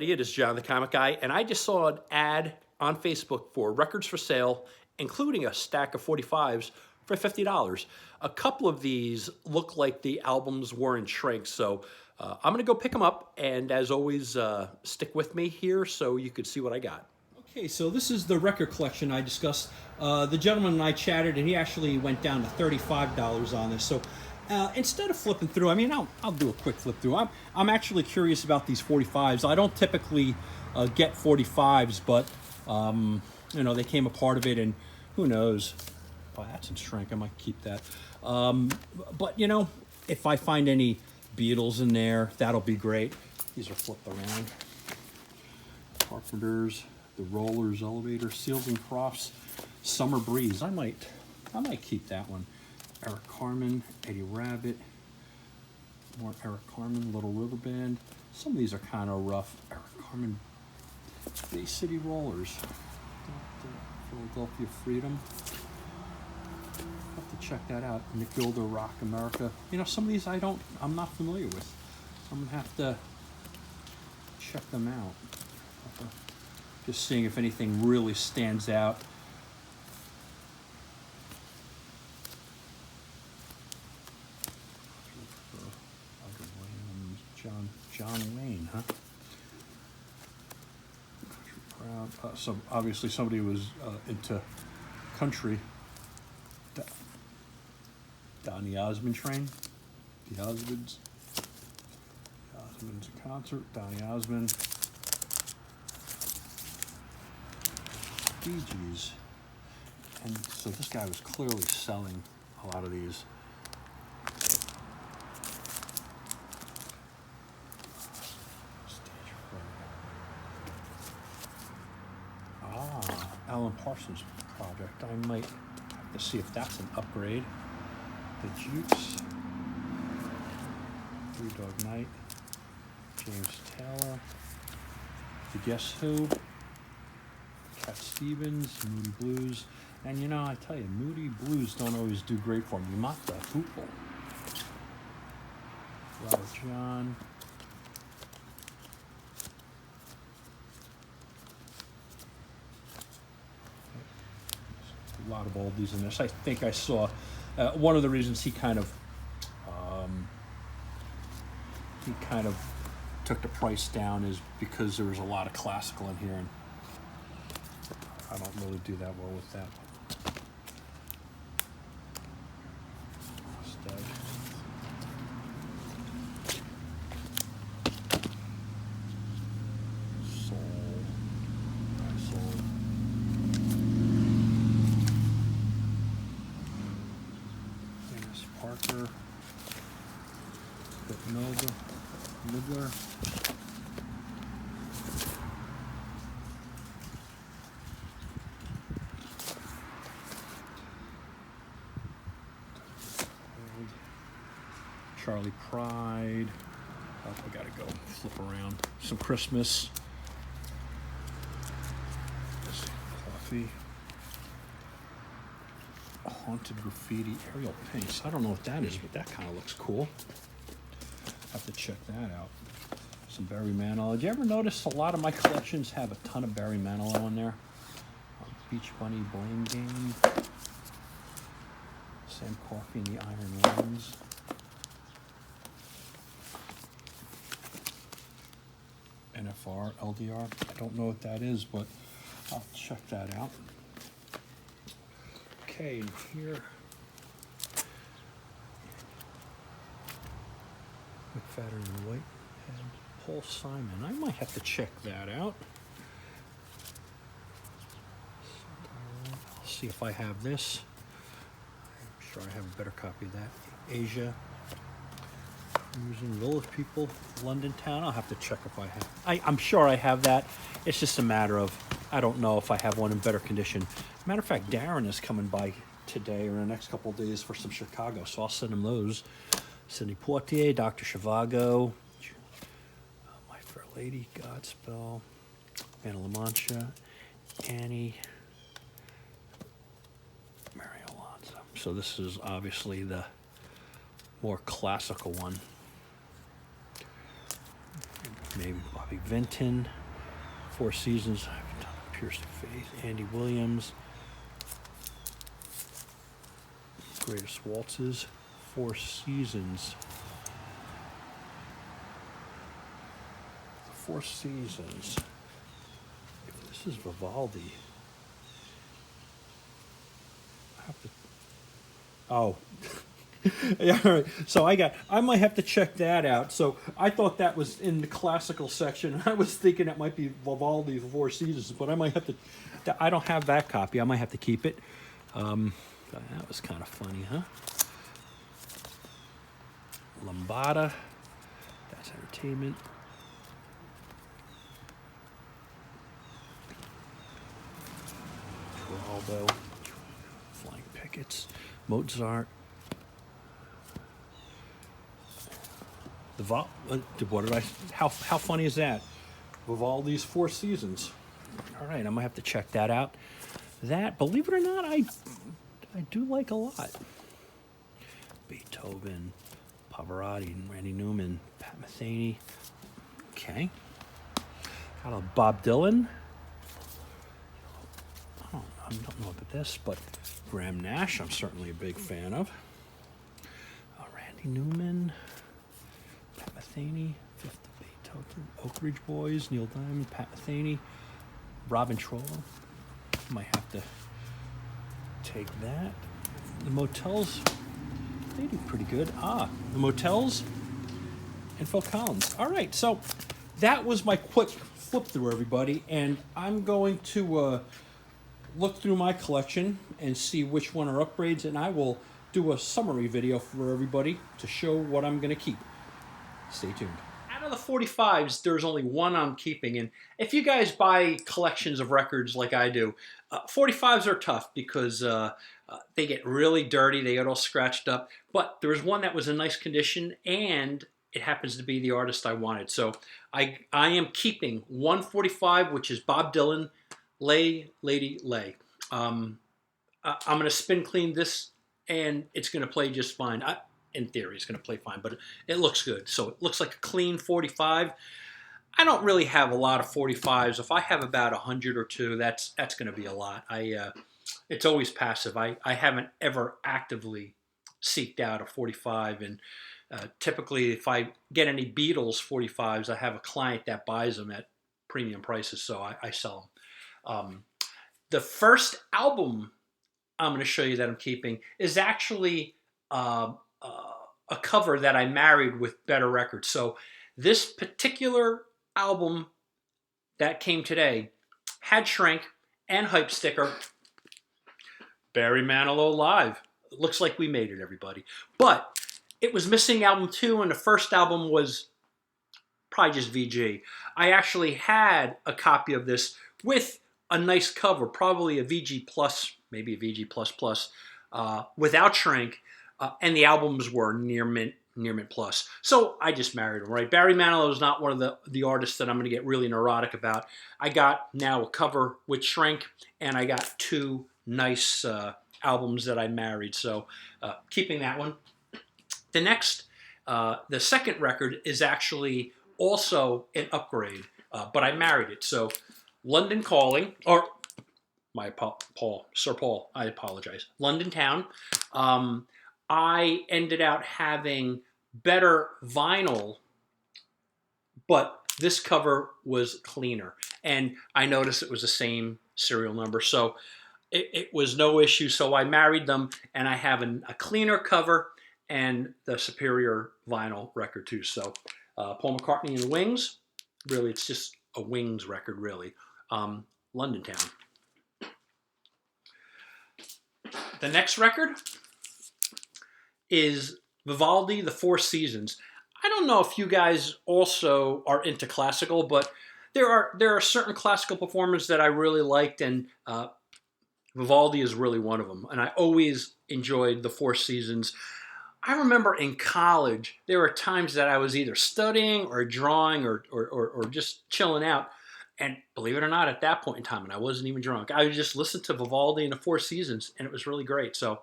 everybody. It is John the Comic Guy, and I just saw an ad on Facebook for records for sale, including a stack of 45s for $50. A couple of these look like the albums were in shrink, so I'm going to go pick them up, and as always, stick with me here so you could see what I got. Okay, so this is the record collection I discussed. The gentleman and I chatted, and he actually went down to $35 on this, so instead of flipping through, I mean, I'll do a quick flip through. I'm actually curious about these 45s. I don't typically get 45s, but you know, they came a part of it, and who knows? Oh, that's in shrink. I might keep that. But you know, if I find any Beatles in there, that'll be great. These are flipped around. Carpenters, the Rollers, Elevator, Seals and Crofts, Summer Breeze. I might keep that one. Eric Carmen, Eddie Rabbitt, more Eric Carmen, Little River Band. Some of these are kind of rough. Eric Carmen, Bay City Rollers, Philadelphia Freedom. Have to check that out. Nick Gilder, Rock America. You know, some of these I'm not familiar with. I'm gonna have to check them out. Just seeing if anything really stands out. John Wayne, huh? Proud. So obviously somebody was into country. Donny Osmond Train. The Osmonds. The Osmonds a concert. Donny Osmond. Bee Gees. And so this guy was clearly selling a lot of these. Alan Parsons Project. I might have to see if that's an upgrade. The Jukes, Three Dog Night, James Taylor, The Guess Who, Cat Stevens, Moody Blues. And you know, I tell you, Moody Blues don't always do great for me. Mata Hoople, Robert John. A lot of oldies in this. I think I saw one of the reasons he kind of took the price down is because there was a lot of classical in here, and I don't really do that well with that. Parker, Midler, Charlie Pride. Oh, I gotta go flip around. Some Christmas. Coffee. Haunted Graffiti, Ariel Pinks. I don't know what that is, but that kind of looks cool. Have to check that out. Some Barry Manilow. Did you ever notice a lot of my collections have a ton of Barry Manilow in there? Beach Bunny, Blame Game. Sam Coffey and the Iron Lines. NFR, LDR. I don't know what that is, but I'll check that out. Okay, and here, McFadden and White and Paul Simon. I might have to check that out. I'll see if I have this. I'm sure I have a better copy of that. Asia, Using Village People, London Town. I'll have to check if I have. I'm sure I have that. It's just a matter of, I don't know if I have one in better condition. Matter of fact, Darren is coming by today or in the next couple of days for some Chicago, so I'll send him those. Sidney Poitier, Dr. Zhivago, My Fair Lady, Godspell, Anna La Mancha, Annie, Mary Alonzo. So this is obviously the more classical one. maybe Bobby Vinton, Four Seasons, Pierce to Faith, Andy Williams, Greatest Waltzes, Four Seasons. Four Seasons. If this is Vivaldi, I have to. Oh. Yeah, all right. So I might have to check that out. So I thought that was in the classical section. I was thinking it might be Vivaldi, the Four Seasons, but I might have to. I don't have that copy. I might have to keep it. That was kind of funny, huh? Lambada. That's entertainment. Geraldo. Flying Pickets. Mozart. What did I? How funny is that? Vivaldi's Four Seasons. All right, I'm gonna have to check that out. That, believe it or not, I do like a lot. Beethoven, Pavarotti, Randy Newman, Pat Metheny. Okay. Got a Bob Dylan. Oh, I don't know about this, but Graham Nash, I'm certainly a big fan of. Randy Newman. Pat Metheny, Fifth Beethoven, Oak Ridge Boys, Neil Diamond, Pat Metheny, Robin Troller. Might have to take that. The Motels, they do pretty good. The Motels and Phil Collins. All right, so that was my quick flip through, everybody, and I'm going to look through my collection and see which one are upgrades, and I will do a summary video for everybody to show what I'm going to keep. Stay tuned. Out of the 45s, there's only one I'm keeping. And if you guys buy collections of records like I do, 45s are tough because they get really dirty. They get all scratched up. But there was one that was in nice condition, and it happens to be the artist I wanted. So I am keeping 145, which is Bob Dylan, Lay, Lady, Lay. I'm going to spin clean this, and it's going to play just fine. In theory, it's going to play fine, but it looks good. So it looks like a clean 45. I don't really have a lot of 45s. If I have about 100 or two, that's going to be a lot. It's always passive. I haven't ever actively seeked out a 45, and typically if I get any Beatles 45s, I have a client that buys them at premium prices, so I sell them. The first album I'm going to show you that I'm keeping is actually a cover that I married with Better Records. So this particular album that came today had Shrink and Hype Sticker. Barry Manilow live. It looks like we made it, everybody. But it was missing album 2, and the first album was probably just VG. I actually had a copy of this with a nice cover, probably a VG Plus, maybe a VG Plus Plus, without Shrink. And the albums were near mint plus. So I just married them, right? Barry Manilow is not one of the artists that I'm going to get really neurotic about. I got now a cover with Shrink, and I got 2 nice albums that I married. So keeping that one. The next, the second record is actually also an upgrade, but I married it. So London Calling, or Sir Paul, I apologize. London Town. I ended out having better vinyl, but this cover was cleaner. And I noticed it was the same serial number, so it was no issue. So I married them, and I have a cleaner cover and the superior vinyl record too. So Paul McCartney and the Wings, really it's just a Wings record, really. London Town. The next record is Vivaldi, The Four Seasons. I don't know if you guys also are into classical, but there are certain classical performers that I really liked, and Vivaldi is really one of them. And I always enjoyed The Four Seasons. I remember in college, there were times that I was either studying or drawing or just chilling out. And believe it or not, at that point in time, and I wasn't even drunk, I would just listen to Vivaldi and The Four Seasons, and it was really great. So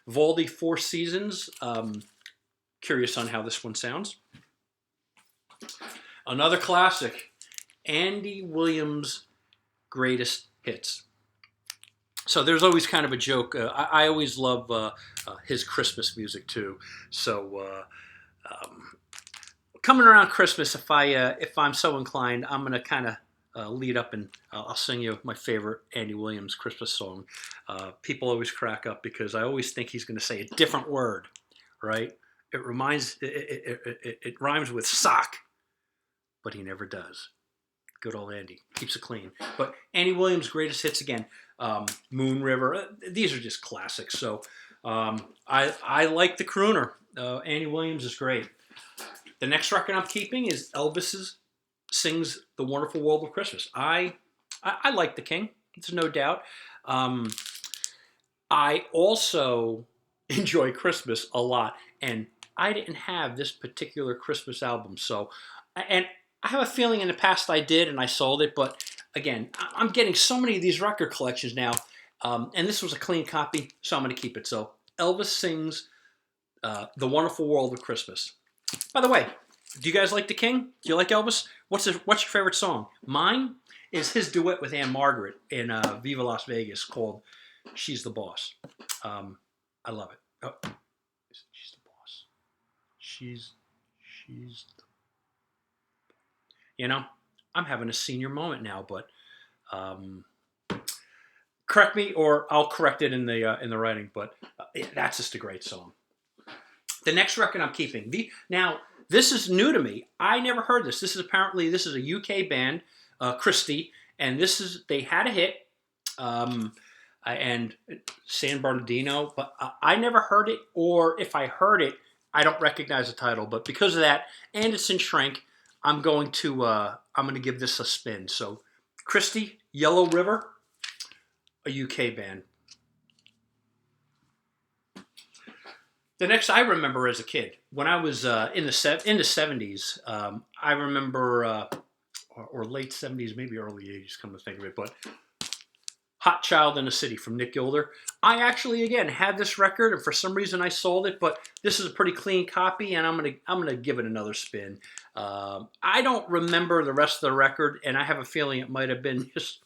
Vivaldi, Four Seasons. Curious on how this one sounds. Another classic, Andy Williams' Greatest Hits. So there's always kind of a joke. I always love his Christmas music too. So coming around Christmas, if I'm so inclined, I'm gonna kind of lead up and I'll sing you my favorite Andy Williams Christmas song. People always crack up because I always think he's going to say a different word, right? It rhymes with sock, but he never does. Good old Andy keeps it clean. But Andy Williams' Greatest Hits again, Moon River. These are just classics. So I like the crooner. Andy Williams is great. The next record I'm keeping is Elvis's Sings The Wonderful World of Christmas. I like the King. There's no doubt. I also enjoy Christmas a lot, and I didn't have this particular Christmas album. So, and I have a feeling in the past I did, and I sold it. But again, I'm getting so many of these record collections now, and this was a clean copy, so I'm going to keep it. So, Elvis Sings The Wonderful World of Christmas. By the way, do you guys like the King? Do you like Elvis? What's your favorite song? Mine is his duet with Ann Margaret in Viva Las Vegas called "She's the Boss." I love it. Oh, she's the boss. She's the... You know, I'm having a senior moment now, but correct me or I'll correct it in the writing. But that's just a great song. The next record I'm keeping. Now, this is new to me. I never heard this. This is a UK band, Christie, and they had a hit, and San Bernardino, but I never heard it, or if I heard it, I don't recognize the title. But because of that, Anderson Shrink, I'm going to give this a spin. So, Christie, Yellow River, a UK band. The next I remember as a kid, when I was in the 70s, I remember, or late 70s, maybe early 80s, come to think of it, but Hot Child in the City from Nick Gilder. I actually, again, had this record, and for some reason I sold it, but this is a pretty clean copy, and I'm gonna give it another spin. I don't remember the rest of the record, and I have a feeling it might have been just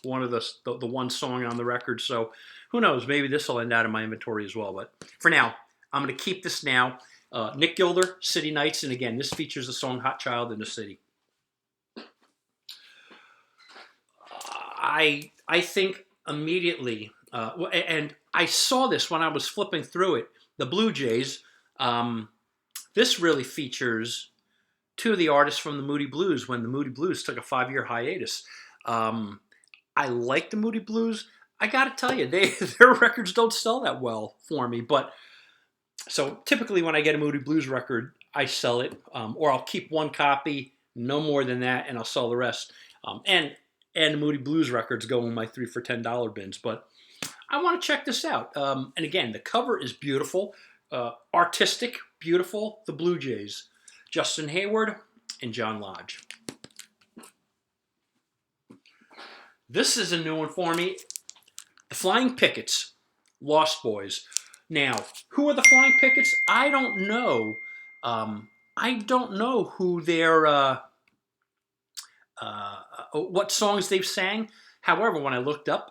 one of the one song on the record, so who knows, maybe this will end out in my inventory as well, but for now, I'm going to keep this now. Nick Gilder, City Nights, and again, this features the song Hot Child in the City. I think immediately, and I saw this when I was flipping through it, the Blue Jays. This really features two of the artists from the Moody Blues when the Moody Blues took a 5-year hiatus. I like the Moody Blues. I got to tell you, their records don't sell that well for me, but so typically when I get a Moody Blues record, I sell it, or I'll keep one copy, no more than that, and I'll sell the rest. And the Moody Blues records go in my 3 for $10 bins. But I want to check this out. And again, the cover is beautiful, artistic, beautiful. The Blue Jays, Justin Hayward and John Lodge. This is a new one for me. The Flying Pickets, Lost Boys. Now, who are the Flying Pickets? I don't know. I don't know who what songs they've sang. However, when I looked them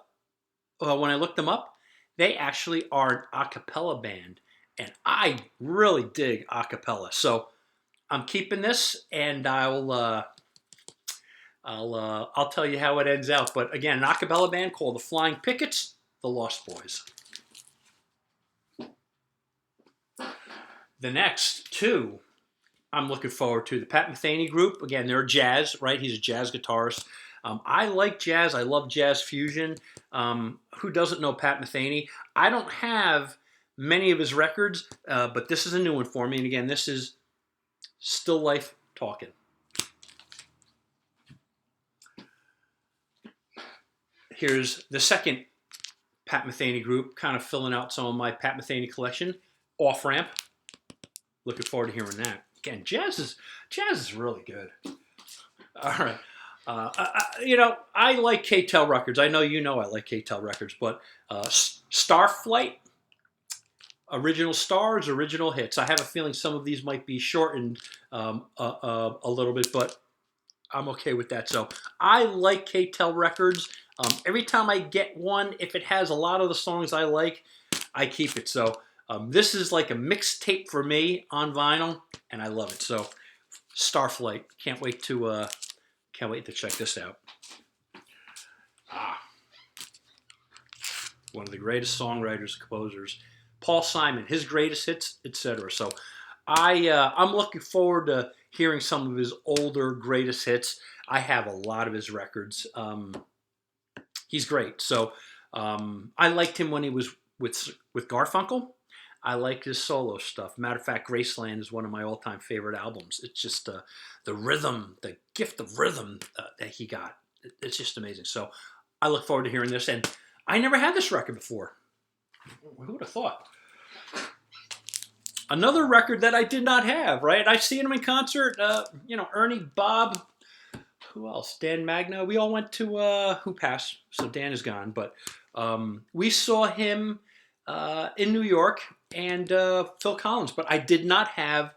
up, they actually are an a cappella band, and I really dig a cappella. So I'm keeping this, and I'll tell you how it ends out. But again, an a cappella band called the Flying Pickets, the Lost Boys. The next two I'm looking forward to. The Pat Metheny Group. Again, they're jazz, right? He's a jazz guitarist. I like jazz. I love jazz fusion. Who doesn't know Pat Metheny? I don't have many of his records, but this is a new one for me. And again, this is Still Life Talking. Here's the second Pat Metheny Group, kind of filling out some of my Pat Metheny collection. Off Ramp. Looking forward to hearing that. Again, jazz is really good. All right. I like K-Tel Records. I know you know I like K-Tel Records, but Starflight, original stars, original hits. I have a feeling some of these might be shortened a little bit, but I'm okay with that. So I like K-Tel Records. Every time I get one, if it has a lot of the songs I like, I keep it. So this is like a mixtape for me on vinyl, and I love it. So Starflight, can't wait to check this out. Ah, one of the greatest songwriters, composers, Paul Simon, his greatest hits, etc. So I'm looking forward to hearing some of his older greatest hits. I have a lot of his records. He's great. So I liked him when he was with Garfunkel. I like his solo stuff. Matter of fact, Graceland is one of my all-time favorite albums. It's just the rhythm, the gift of rhythm that he got. It's just amazing. So I look forward to hearing this. And I never had this record before. Who would have thought? Another record that I did not have, right? I've seen him in concert. Ernie, Bob, who else? Dan Magno. We all went to, who passed, so Dan is gone. But we saw him in New York and Phil Collins. But I did not have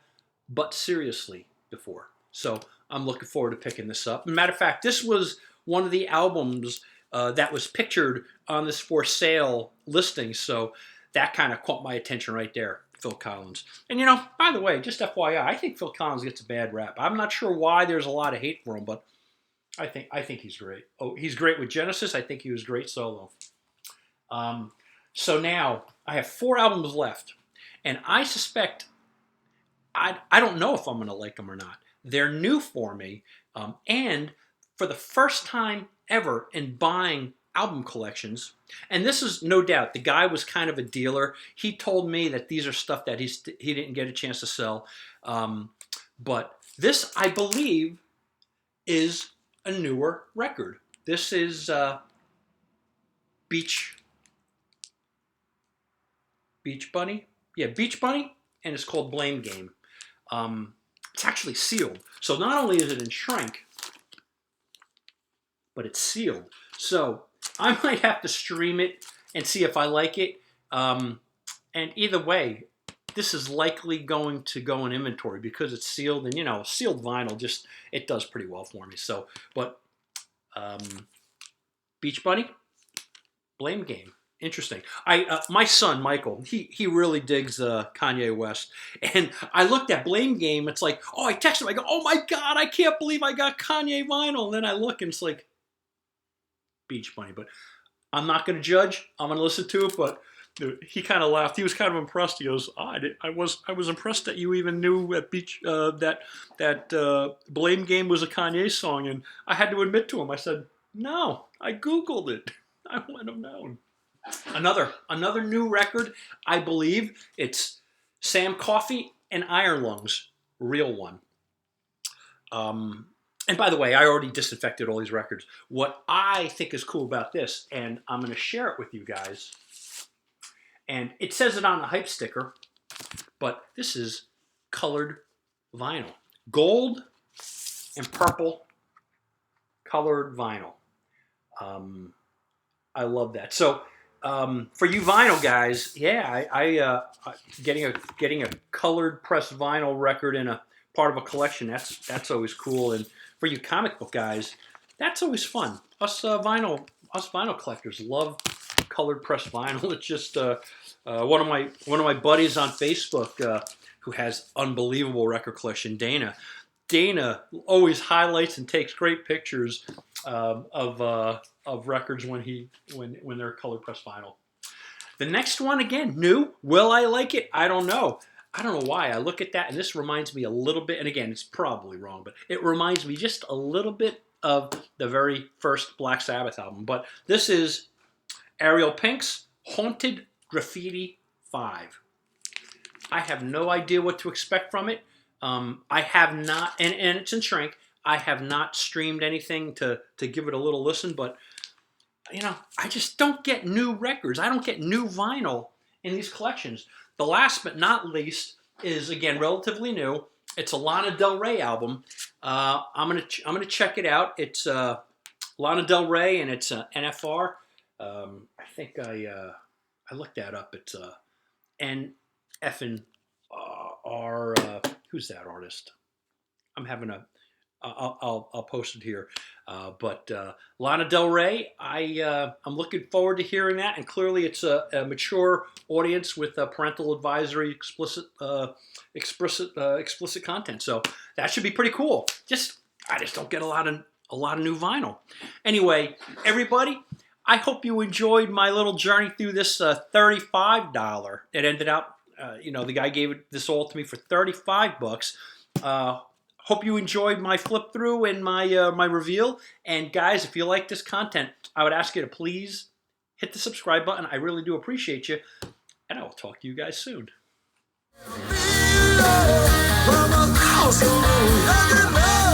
But Seriously before. So I'm looking forward to picking this up. Matter of fact, this was one of the albums that was pictured on this for sale listing. So that kind of caught my attention right there. Phil Collins. And by the way, just FYI, I think Phil Collins gets a bad rap. I'm not sure why there's a lot of hate for him, but I think he's great. Oh, he's great with Genesis. I think he was great solo. So now I have 4 albums left, and I suspect I don't know if I'm going to like them or not. They're new for me, and for the first time ever in buying album collections, and this is no doubt, the guy was kind of a dealer. He told me that these are stuff that he didn't get a chance to sell, but this, I believe, is a newer record. This is Beach Bunny? Yeah, Beach Bunny, and it's called Blame Game. It's actually sealed. So not only is it in shrink, but it's sealed. So I might have to stream it and see if I like it. And either way, this is likely going to go in inventory because it's sealed. And, sealed vinyl just, it does pretty well for me. So, but Beach Bunny, Blame Game. Interesting. My son Michael, he really digs Kanye West, and I looked at Blame Game. It's like, oh, I texted him. I go, oh my god, I can't believe I got Kanye vinyl. And then I look, and it's like Beach Bunny. But I'm not going to judge. I'm going to listen to it. But he kind of laughed. He was kind of impressed. He goes, I was impressed that you even knew at Beach that Blame Game was a Kanye song. And I had to admit to him, I said, no, I googled it. I wouldn't have known. Another new record, I believe. It's Sam Coffey and Iron Lungs, Real One. And by the way, I already disinfected all these records. What I think is cool about this, and I'm going to share it with you guys, and it says it on the hype sticker, but this is colored vinyl. Gold and purple colored vinyl. I love that. So for you vinyl guys, yeah, I getting a colored pressed vinyl record in a part of a collection. That's always cool. And for you comic book guys, that's always fun. Us vinyl collectors love colored pressed vinyl. It's just one of my buddies on Facebook who has unbelievable record collection. Dana always highlights and takes great pictures of records when they're color pressed vinyl. The next one, again, new. Will I like it? I don't know. I don't know why. I look at that, and this reminds me a little bit, and again, it's probably wrong, but it reminds me just a little bit of the very first Black Sabbath album. But this is Ariel Pink's Haunted Graffiti 5. I have no idea what to expect from it. I have not, and it's in shrink. I have not streamed anything to give it a little listen, but I just don't get new records. I don't get new vinyl in these collections. The last but not least is, again, relatively new. It's a Lana Del Rey album. I'm gonna check it out. It's Lana Del Rey, and it's NFR. I think I looked that up. It's NFR. Who's that artist? I'm having I'll post it here. But Lana Del Rey, I'm looking forward to hearing that. And clearly, it's a mature audience with parental advisory, explicit content. So that should be pretty cool. I just don't get a lot of new vinyl. Anyway, everybody, I hope you enjoyed my little journey through this $35. It ended up, the guy gave this all to me for $35. Hope you enjoyed my flip through and my reveal. And guys, if you like this content, I would ask you to please hit the subscribe button. I really do appreciate you. And I will talk to you guys soon. From across the road,